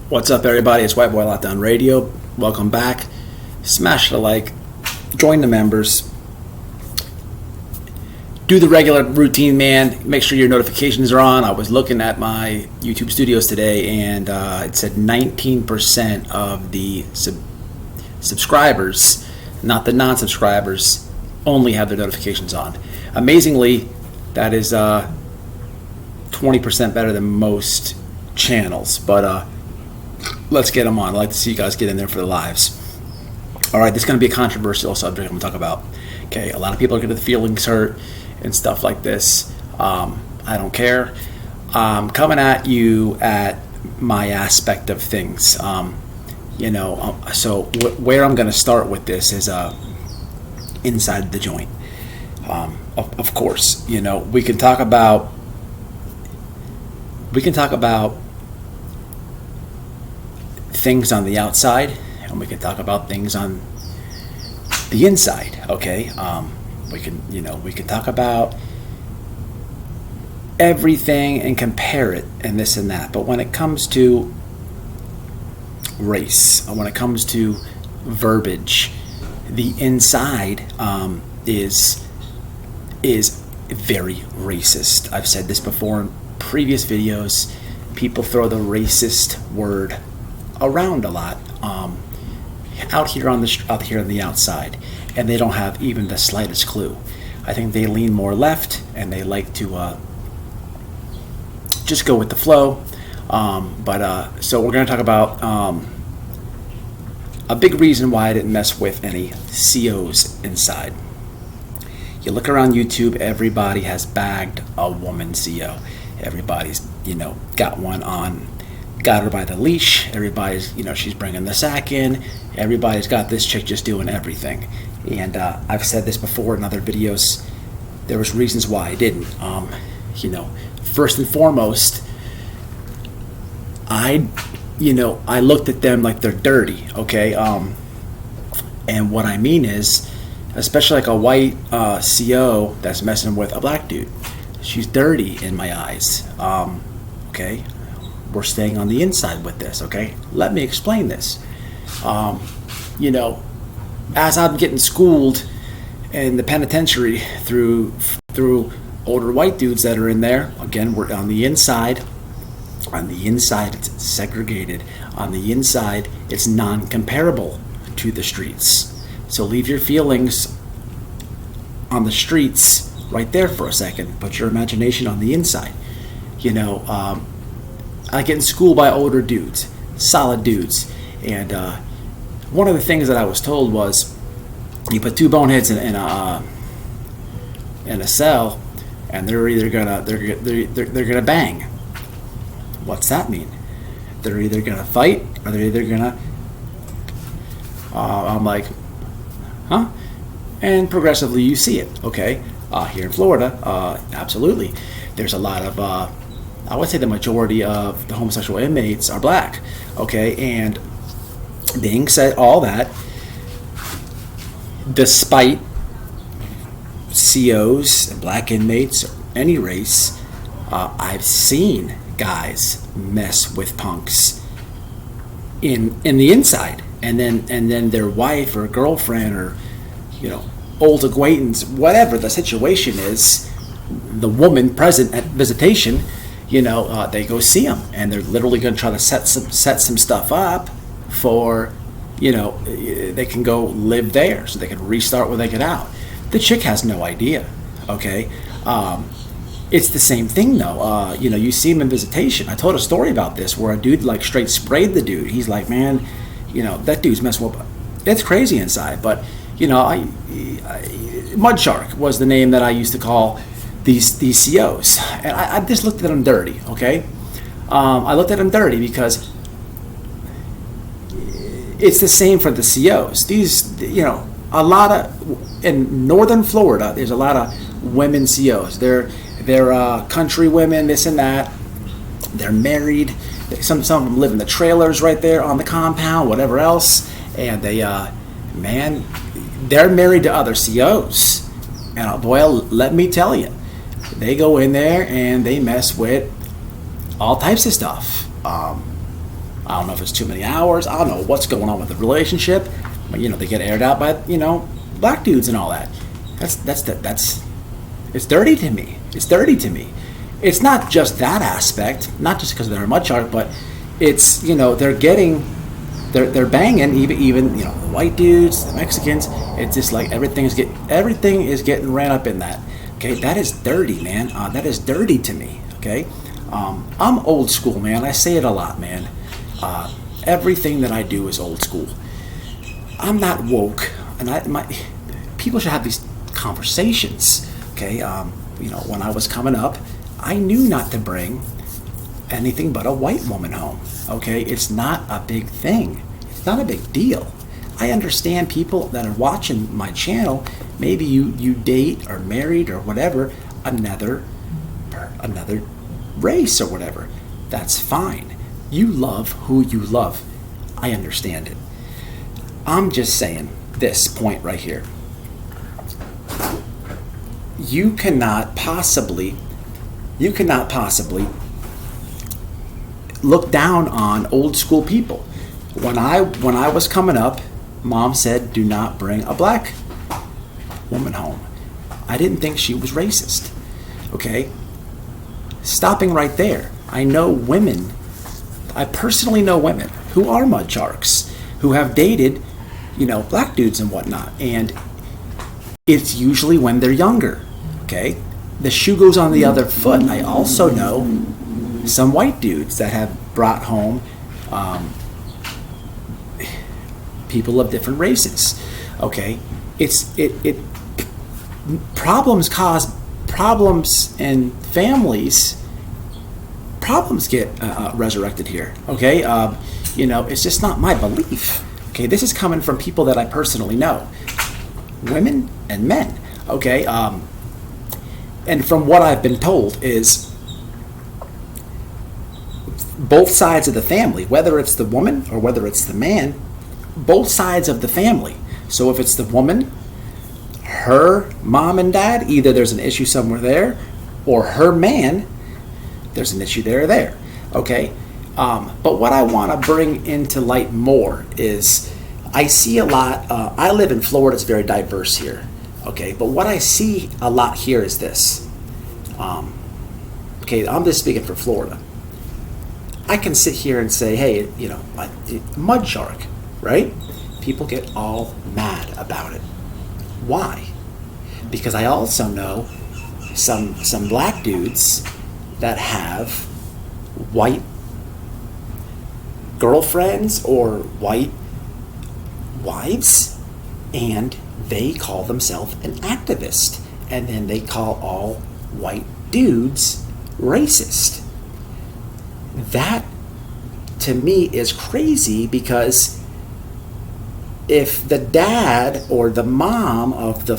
What's up, everybody? It's White Boy Lockdown Radio. Welcome back. Smash the like, join the members, do the regular routine, man. Make sure your notifications are on. I was looking at my YouTube studios today, and it said 19% of the subscribers, not the non-subscribers, only have their notifications on. Amazingly, that is 20% better than most channels, but let's get them on. I'd like to see you guys get in there for the lives. All right, this is going to be a controversial subject I'm going to talk about. Okay, a lot of people are going to get feelings hurt and stuff like this. I don't care. Coming at you at my aspect of things. So where I'm going to start with this is inside the joint. Of course, we can talk about things on the outside, and we can talk about things on the inside. Okay, we can talk about everything and compare it and this and that. But when it comes to race, when it comes to verbiage, the inside is very racist. I've said this before in previous videos. People throw the racist word around a lot out here on the outside, and they don't have even the slightest clue. I think they lean more left, and they like to just go with the flow. So we're going to talk about a big reason why I didn't mess with any COs inside. You look around YouTube, everybody has bagged a woman CO. Everybody's got one on. Got her by the leash. Everybody's, she's bringing the sack in. Everybody's got this chick just doing everything. And I've said this before in other videos. There was reasons why I didn't. First and foremost, I looked at them like they're dirty. Okay. And what I mean is, especially like a white CO that's messing with a black dude, she's dirty in my eyes. Okay. We're staying on the inside with this, okay? Let me explain this. As I'm getting schooled in the penitentiary through older white dudes that are in there, again, we're on the inside. On the inside, it's segregated. On the inside, it's non-comparable to the streets. So leave your feelings on the streets right there for a second. Put your imagination on the inside. I get in school by older dudes, solid dudes, and one of the things that I was told was, you put two boneheads in a cell, and they're either gonna bang. What's that mean? They're either gonna fight or they're either gonna. I'm like, huh? And progressively, you see it. Okay, here in Florida, absolutely, there's a lot of. I would say the majority of the homosexual inmates are black, okay? And being said all that, despite COs and black inmates, or any race, I've seen guys mess with punks in the inside, and then their wife or girlfriend or old acquaintance, whatever the situation is, the woman present at visitation. They go see them, and they're literally going to try to set some stuff up for, they can go live there so they can restart when they get out. The chick has no idea, okay? It's the same thing, though. You see him in visitation. I told a story about this where a dude, straight sprayed the dude. He's like, man, that dude's messing with. It's crazy inside, but, Mud Shark was the name that I used to call these COs, and I just looked at them dirty, okay? I looked at them dirty because it's the same for the COs. These, a lot of, in northern Florida, there's a lot of women COs. They're country women, this and that. They're married. Some of them live in the trailers right there on the compound, whatever else, and they're married to other COs. And boy, let me tell you, they go in there and they mess with all types of stuff. I don't know if it's too many hours. I don't know what's going on with the relationship. But, they get aired out by, black dudes and all that. That's it's dirty to me. It's dirty to me. It's not just that aspect, not just because they're a mud shark, but it's, they're banging even the white dudes, the Mexicans. It's just like everything is getting ran up in that. Okay, that is dirty, man. That is dirty to me. Okay, I'm old school, man. I say it a lot, man. Everything that I do is old school. I'm not woke, and people should have these conversations. Okay, when I was coming up, I knew not to bring anything but a white woman home. Okay, it's not a big thing. It's not a big deal. I understand people that are watching my channel. Maybe you date or married or whatever another race or whatever. That's fine. You love who you love. I understand it. I'm just saying this point right here. You cannot possibly look down on old school people. When I was coming up, Mom said, do not bring a black woman home. I didn't think she was racist. Okay? Stopping right there. I personally know women who are mud sharks, who have dated, black dudes and whatnot. And it's usually when they're younger. Okay? The shoe goes on the other foot. I also know some white dudes that have brought home people of different races. Okay, problems cause problems in families. Problems get resurrected here. Okay, it's just not my belief. Okay, this is coming from people that I personally know, women and men. Okay, and from what I've been told is both sides of the family, whether it's the woman or whether it's the man, both sides of the family. So if it's the woman, her mom and dad, either there's an issue somewhere there, or her man, there's an issue there or there. Okay? But what I want to bring into light more is I see a lot, I live in Florida, it's very diverse here. Okay, but what I see a lot here is this. Okay, I'm just speaking for Florida. I can sit here and say, hey, mud shark, right? People get all mad about it. Why? Because I also know some black dudes that have white girlfriends or white wives, and they call themselves an activist, and then they call all white dudes racist. That to me is crazy, because if the dad or the mom of the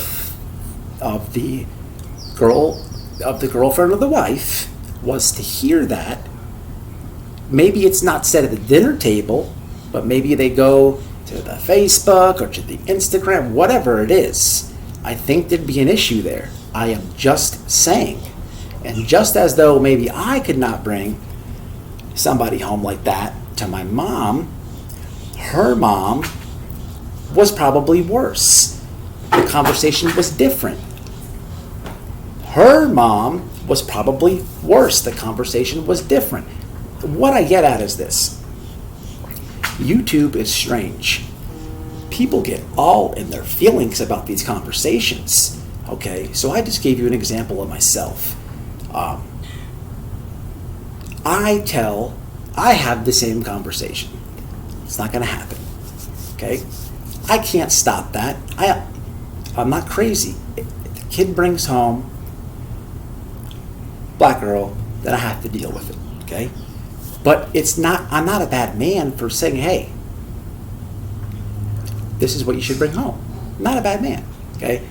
girlfriend or the wife was to hear that, maybe it's not said at the dinner table, but maybe they go to the Facebook or to the Instagram, whatever it is, I think there'd be an issue there. I am just saying. And just as though maybe I could not bring somebody home like that to my mom, her mom was probably worse. The conversation was different. Her mom was probably worse. The conversation was different. What I get at is this. YouTube is strange. People get all in their feelings about these conversations. Okay, so I just gave you an example of myself. I have the same conversation. It's not going to happen. Okay, I can't stop that. I'm not crazy. If the kid brings home black girl, then I have to deal with it. Okay, but I'm not a bad man for saying, hey, this is what you should bring home. I'm not a bad man. Okay,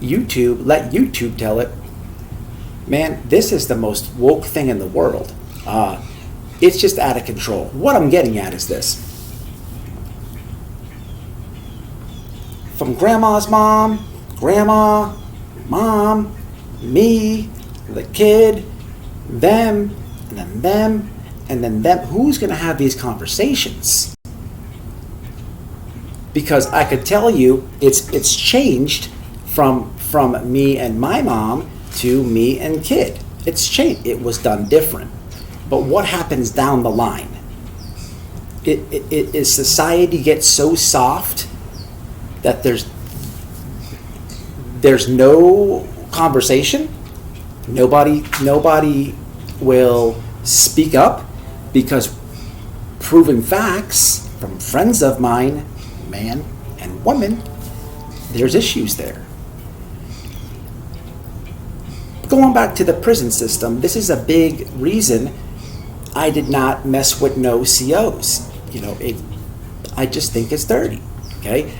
let YouTube tell it. Man, this is the most woke thing in the world. It's just out of control. What I'm getting at is this. From grandma's mom, grandma, mom, me, the kid, them, and then them, and then them, who's going to have these conversations? Because I could tell you it's changed from me and my mom to me and kid. It's changed. It was done different. But what happens down the line? Is society gets so soft that there's no conversation. Nobody will speak up, because proven facts from friends of mine, man and woman, there's issues there. Going back to the prison system, this is a big reason I did not mess with no COs. I just think it's dirty. Okay,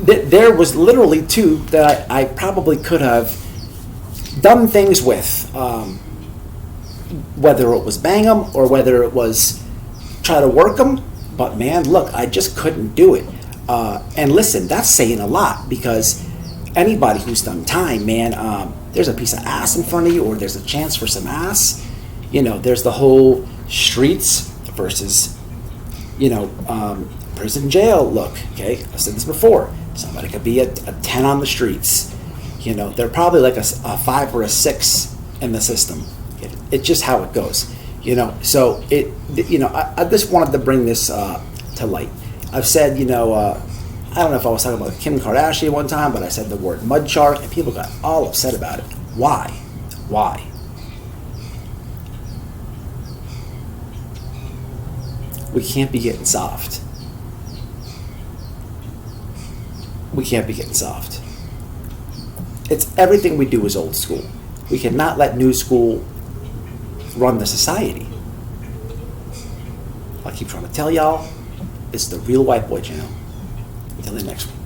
there was literally two that I probably could have done things with, whether it was bang them or whether it was try to work them. But man, look, I just couldn't do it. And listen, that's saying a lot, because anybody who's done time, man, there's a piece of ass in front of you, or there's a chance for some ass. There's the whole streets versus, prison jail look. Okay, I've said this before. Somebody could be a 10 on the streets. They're probably like a 5 or a 6 in the system. It's just how it goes. So I just wanted to bring this to light. I've said, I don't know if I was talking about Kim Kardashian one time, but I said the word mud shark, and people got all upset about it. Why? We can't be getting soft. It's everything we do is old school. We cannot let new school run the society. I keep trying to tell y'all, it's the Real White Boy channel. Until the next one.